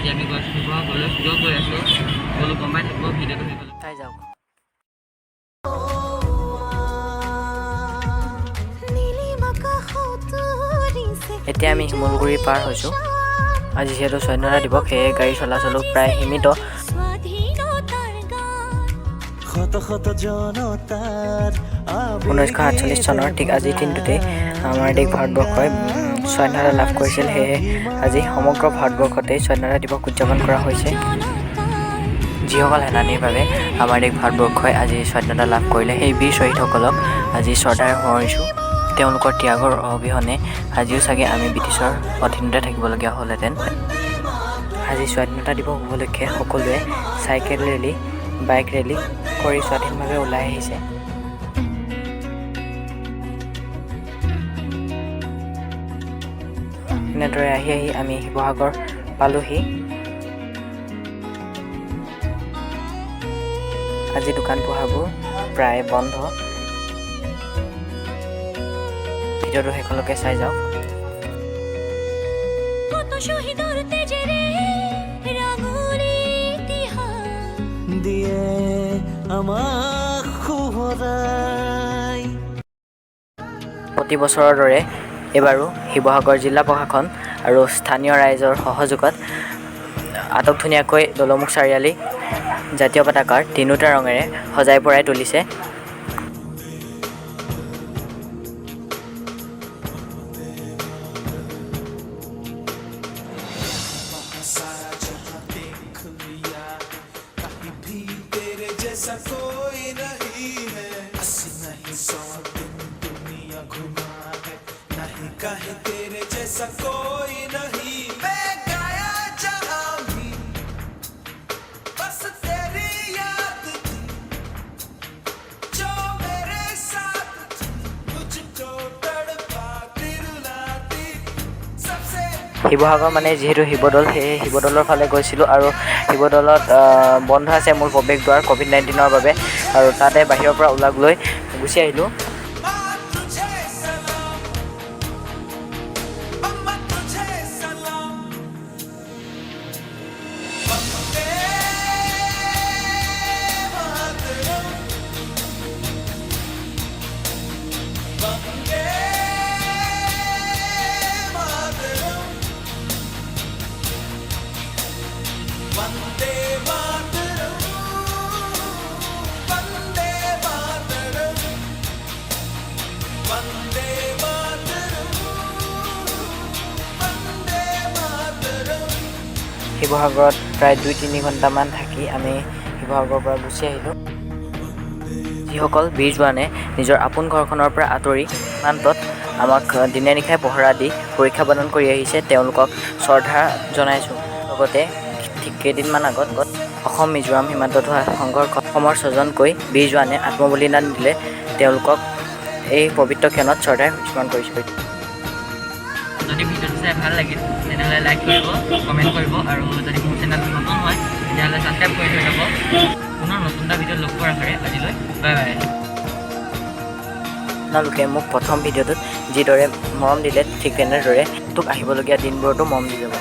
আজি আমি গৈ আছোঁ শিৱসাগৰলৈ, কিয় গৈ আছোঁ সকলো গম পাই থাকিব, ভিডিঅ'টো শেষলৈ চাই যাওক। এতিয়া আমি শিমলগুৰি পাৰ হৈছোঁ। আজি যিহেতু স্বাধীনতা দিৱস, সেয়ে গাড়ী চলাচলো প্ৰায় সীমিত। 1947 চনৰ ঠিক আজিৰ দিনটোতে আমাৰ দেশ ভাৰতবৰ্ষই স্বাধীনতা লাভ কৰিছিল। সেয়ে আজি সমগ্ৰ ভাৰতবৰ্ষতে স্বাধীনতা দিৱস উদযাপন কৰা হৈছে। যিসকল সেনানীৰ বাবে আমাৰ দেশ ভাৰতবৰ্ষই আজি স্বাধীনতা লাভ কৰিলে, সেই বীৰ শ্বহীদসকলক আজি শ্ৰদ্ধাৰে সোঁৱৰিছোঁ। তেওঁলোকৰ ত্যাগৰ অবিহনে আজিও চাগে আমি ব্ৰিটিছৰ অধীনতে থাকিবলগীয়া হ'লহেঁতেন। আজি স্বাধীনতা দিৱস উপলক্ষে সকলোৱে চাইকেল ৰেলী, বাইক ৰেলী কৰি স্বাধীনভাৱে ওলাই আহিছে। এনেদৰে আহি আমি শিৱসাগৰ পালোহি। আজি দোকান পোহাৰবোৰ প্ৰায় বন্ধ। ভিডিঅ'টো শেষলৈকে চাই যাওক। প্ৰতি বছৰৰ দৰে এইবাৰো শিৱসাগৰ জিলা প্ৰশাসন আৰু স্থানীয় ৰাইজৰ সহযোগত আটকধুনীয়াকৈ দৌলমুখ চাৰিআলি জাতীয় পতাকাৰ তিনিওটা ৰঙেৰে সজাই পৰাই তুলিছে। कहीं तेरे जैसा कोई नहीं, मैं गाया जहां भी बस तेरी याद थी, जो मेरे साथ थी, मुझको तड़पाती रुलाती सबसे। শিৱসাগৰ মানে যিহেতু শিৱদৌল, সেই শিৱদৌলৰ ফালে গৈছিলোঁ আৰু শিৱদৌলত বন্ধ আছে মোৰ প্ৰৱেশদ্বাৰ ক'ভিড-19ৰ বাবে, আৰু তাতে বাহিৰৰ পৰা ওলাবলৈ গুচি আহিলোঁ। শিৱসাগৰত প্ৰায় 2-3 ঘণ্টামান থাকি আমি শিৱসাগৰৰ পৰা গুচি আহিলোঁ। যিসকল বীৰ জোৱানে নিজৰ আপোন ঘৰখনৰ পৰা আঁতৰি সীমান্তত আমাক দিনে নিশাই পহৰা দি সুৰক্ষা প্ৰদান কৰি আহিছে, তেওঁলোকক শ্ৰদ্ধা জনাইছোঁ। লগতে ঠিক কেইদিনমান আগত অসম মিজোৰাম সীমান্তত হোৱা সংঘৰ্ষত অসমৰ 6জনকৈ বীৰ জোৱানে আত্মবলিদান দিলে, তেওঁলোকক এই পবিত্ৰ ক্ষণত শ্ৰদ্ধাৰে স্মৰণ কৰিছোঁ। যদি ভিডিঅ'টো চাই ভাল লাগিল তেনেহ'লে লাইক কৰিব, কমেণ্ট কৰিব, আৰু যদি মোৰ চেনেলটো নতুন হয় তেতিয়াহ'লে ছাবস্ক্ৰাইব কৰি থৈ যাব। পুনৰ নতুন এটা ভিডিঅ'ত লগ পোৱাৰ আশাৰে আজিলৈ বাই বাই। আপোনালোকে মোক প্ৰথম ভিডিঅ'টোত যিদৰে মৰম দিলে, ঠিক তেনেদৰে তোক আহিবলগীয়া দিনবোৰতো মৰম দি যাব।